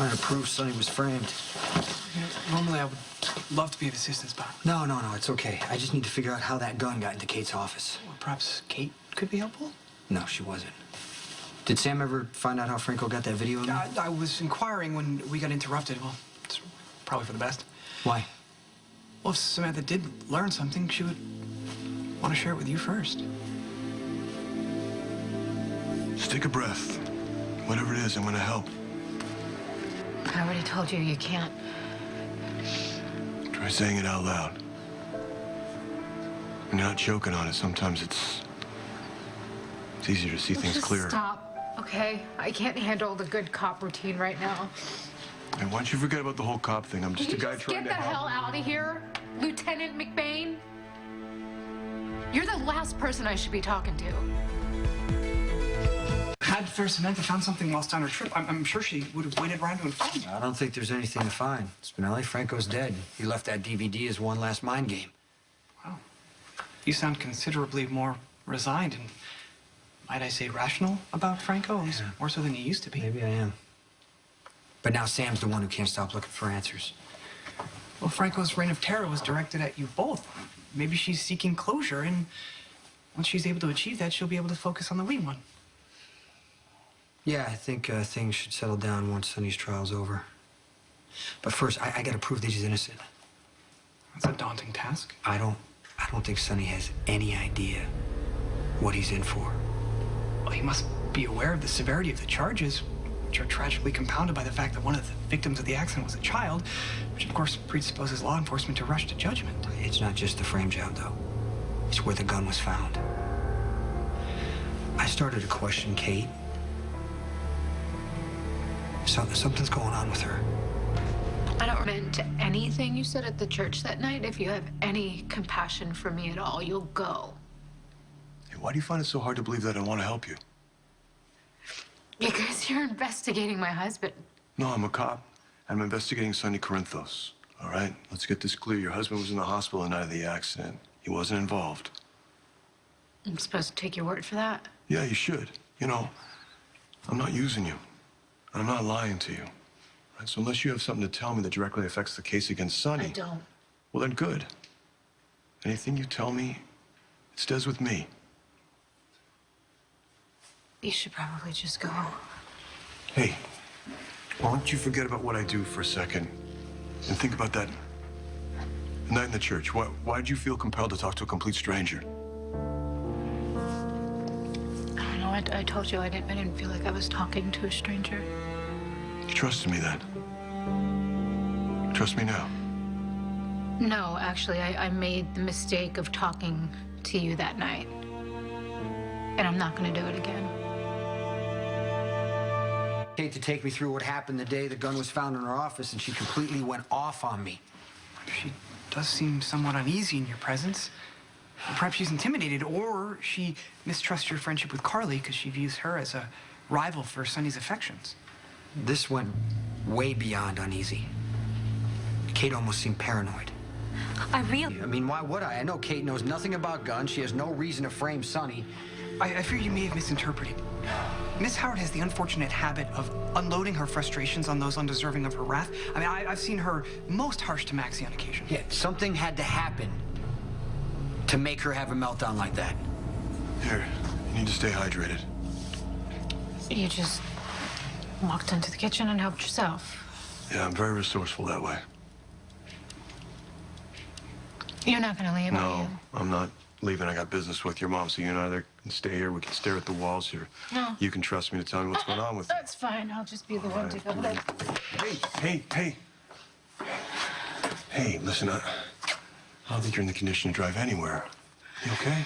Trying to prove Sonny was framed. You know, normally I would love to be of assistance, but... No, it's okay. I just need to figure out how that gun got into Kate's office. Well, perhaps Kate could be helpful? No, she wasn't. Did Sam ever find out how Franco got that video of me? I was inquiring when we got interrupted. Well, it's probably for the best. Why? Well, if Samantha did learn something, she would want to share it with you first. Just take a breath. Whatever it is, I'm gonna help. I already told you you can't. Try saying it out loud. When you're not choking on it, sometimes it's easier to see things Just clearer. Stop, okay? I can't handle the good cop routine right now. And why don't you forget about the whole cop thing? I'm just a guy trying to help. Get the hell out of here, Lieutenant McBain. You're the last person I should be talking to. Had Fair Samantha found something whilst on her trip, I'm sure she would have waited around to inform me. I don't think there's anything to find. Spinelli, Franco's dead. He left that DVD as one last mind game. Wow. You sound considerably more resigned and, might I say, rational about Franco, at least more so than you used to be. Maybe I am. But now Sam's the one who can't stop looking for answers. Well, Franco's reign of terror was directed at you both. Maybe she's seeking closure, and once she's able to achieve that, she'll be able to focus on the wing one. Yeah, I think things should settle down once Sonny's trial's over. But first, I gotta prove that he's innocent. That's a daunting task. I don't think Sonny has any idea what he's in for. Well, he must be aware of the severity of the charges, which are tragically compounded by the fact that one of the victims of the accident was a child, which of course predisposes law enforcement to rush to judgment. It's not just the frame job, though. It's where the gun was found. I started to question Kate. Something's going on with her. I don't remember anything you said at the church that night. If you have any compassion for me at all, you'll go. Hey, why do you find it so hard to believe that I want to help you? Because you're investigating my husband. No, I'm a cop. I'm investigating Sonny Corinthos. All right? Let's get this clear. Your husband was in the hospital the night of the accident. He wasn't involved. I'm supposed to take your word for that? Yeah, you should. You know, I'm not using you. I'm not lying to you. Right? So unless you have something to tell me that directly affects the case against Sonny... I don't. Well, then good. Anything you tell me, it stays with me. You should probably just go. Hey, why don't you forget about what I do for a second and think about that night in the church? Why did you feel compelled to talk to a complete stranger? I don't know. I told you I didn't feel like I was talking to a stranger. You trusted me then. Trust me now. No, actually, I made the mistake of talking to you that night. And I'm not going to do it again. Kate to take me through what happened the day the gun was found in her office, and she completely went off on me. She does seem somewhat uneasy in your presence. Perhaps she's intimidated, or she mistrusts your friendship with Carly because she views her as a rival for Sonny's affections. This went way beyond uneasy. Kate almost seemed paranoid. I mean, why would I? I know Kate knows nothing about guns. She has no reason to frame Sonny. I fear you may have misinterpreted. Miss Howard has the unfortunate habit of unloading her frustrations on those undeserving of her wrath. I mean, I've seen her most harsh to Maxie on occasion. Yeah, something had to happen to make her have a meltdown like that. Here, you need to stay hydrated. You just walked into the kitchen and helped yourself. Yeah, I'm very resourceful that way. You're not going to leave, are you? No, I'm not leaving. I got business with your mom, so you and I can stay here. We can stare at the walls here. No. You can trust me to tell me what's going on with you. That's fine. I'll just be the one to go. Hey, listen, I don't think you're in the condition to drive anywhere. You okay?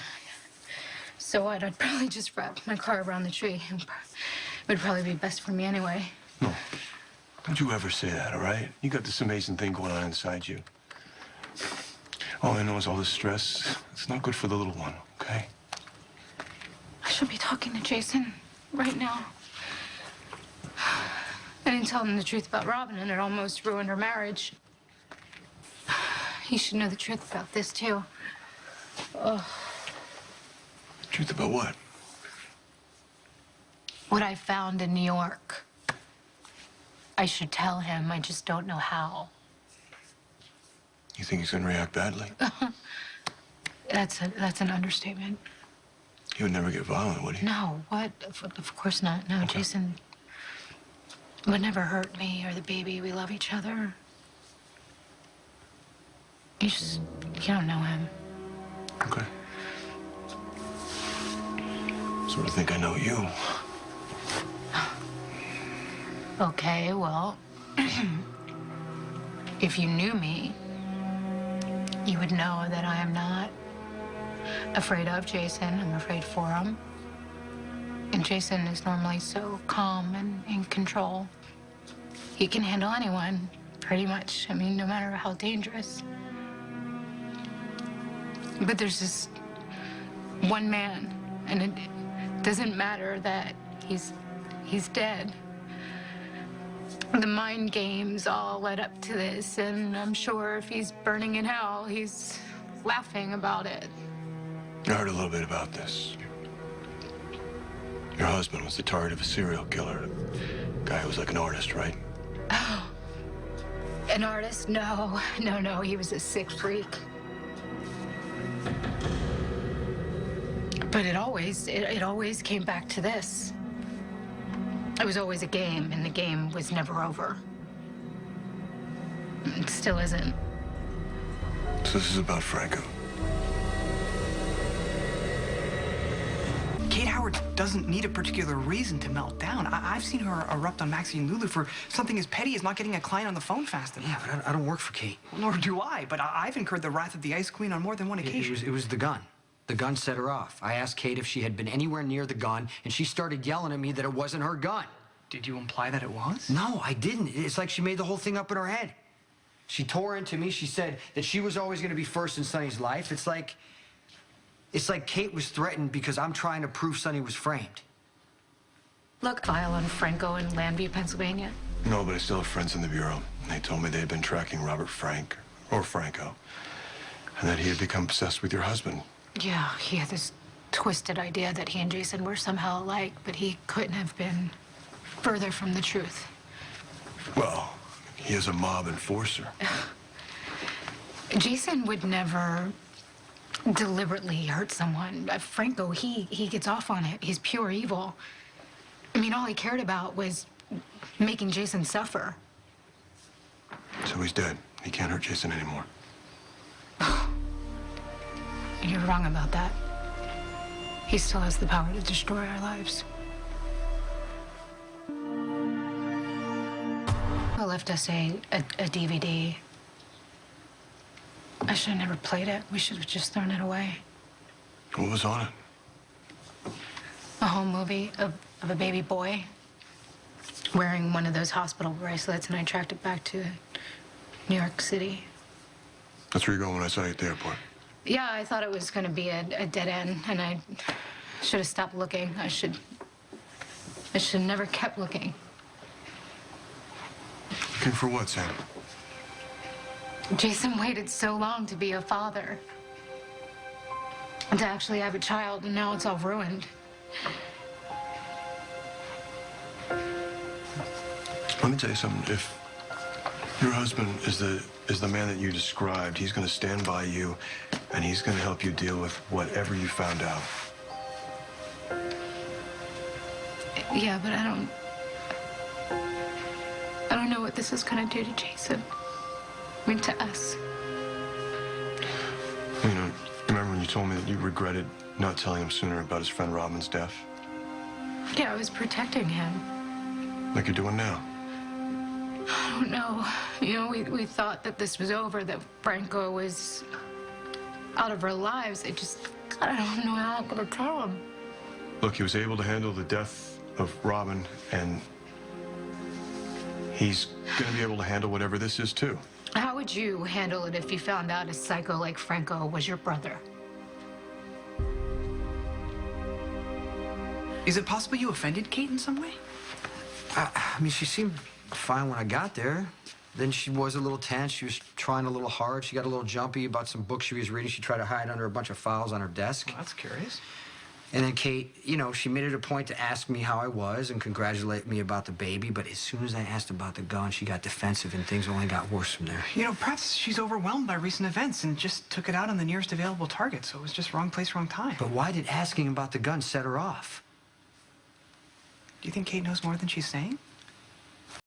So what? I'd probably just wrap my car around the tree. It would probably be best for me anyway. No. Don't you ever say that, all right? You got this amazing thing going on inside you. All I know is all this stress, it's not good for the little one, okay? I should be talking to Jason right now. I didn't tell him the truth about Robin, and it almost ruined her marriage. He should know the truth about this, too. Oh. Truth about what? What I found in New York. I should tell him. I just don't know how. You think he's gonna react badly? That's an understatement. He would never get violent, would he? No, what? Of course not. No, Okay. Jason would never hurt me or the baby. We love each other. You don't know him. Okay. Sort of think I know you. Okay, well, if you knew me, you would know that I am not afraid of Jason. I'm afraid for him. And Jason is normally so calm and in control. He can handle anyone, pretty much. I mean, no matter how dangerous. But there's this one man, and it doesn't matter that he's dead. The mind games all led up to this, and I'm sure if he's burning in hell, he's laughing about it. I heard a little bit about this. Your husband was the target of a serial killer. A guy who was like an artist, right? Oh, an artist? No, he was a sick freak. But it always came back to this. It was always a game, and the game was never over. It still isn't. So this is about Franco. Kate Howard doesn't need a particular reason to melt down. I've seen her erupt on Maxie and Lulu for something as petty as not getting a client on the phone fast enough. Yeah, but I don't work for Kate. Well, nor do I, but I've incurred the wrath of the Ice Queen on more than one occasion. It was the gun. The gun set her off. I asked Kate if she had been anywhere near the gun, and she started yelling at me that it wasn't her gun. Did you imply that it was? No, I didn't. It's like she made the whole thing up in her head. She tore into me. She said that she was always going to be first in Sonny's life. It's like Kate was threatened because I'm trying to prove Sonny was framed. Look, file on Franco in Landview, Pennsylvania. No, but I still have friends in the Bureau. They told me they had been tracking Robert Franco, and that he had become obsessed with your husband. Yeah, he had this twisted idea that he and Jason were somehow alike, but he couldn't have been further from the truth. Well, he is a mob enforcer. Jason would never deliberately hurt someone. Franco, he gets off on it. He's pure evil. I mean, all he cared about was making Jason suffer. So he's dead. He can't hurt Jason anymore. You're wrong about that. He still has the power to destroy our lives. I left us a DVD. I should have never played it. We should have just thrown it away. What was on it? A home movie of a baby boy wearing one of those hospital bracelets, and I tracked it back to New York City. That's where you're going when I saw you at the airport. Yeah, I thought it was going to be a dead end, and I should have stopped looking. I should never kept looking. Looking for what, Sam? Jason waited so long to be a father, and to actually have a child, and now it's all ruined. Let me tell you something. If your husband is the man that you described, he's going to stand by you, and he's going to help you deal with whatever you found out. Yeah, but I don't know what this is going to do to Jason. I mean, to us. You know, remember when you told me that you regretted not telling him sooner about his friend Robin's death? Yeah, I was protecting him. Like you're doing now. I don't know. You know, we thought that this was over, that Franco was out of our lives. I don't know how I'm going to tell him. Look, he was able to handle the death of Robin, and he's going to be able to handle whatever this is, too. How would you handle it if you found out a psycho like Franco was your brother? Is it possible you offended Kate in some way? I mean, she seemed fine when I got there. Then she was a little tense. She was trying a little hard. She got a little jumpy about some books she was reading. She tried to hide under a bunch of files on her desk. Well, that's curious. And then Kate, you know, she made it a point to ask me how I was and congratulate me about the baby, but as soon as I asked about the gun, she got defensive and things only got worse from there. You know, perhaps she's overwhelmed by recent events and just took it out on the nearest available target, so it was just wrong place, wrong time. But why did asking about the gun set her off? Do you think Kate knows more than she's saying?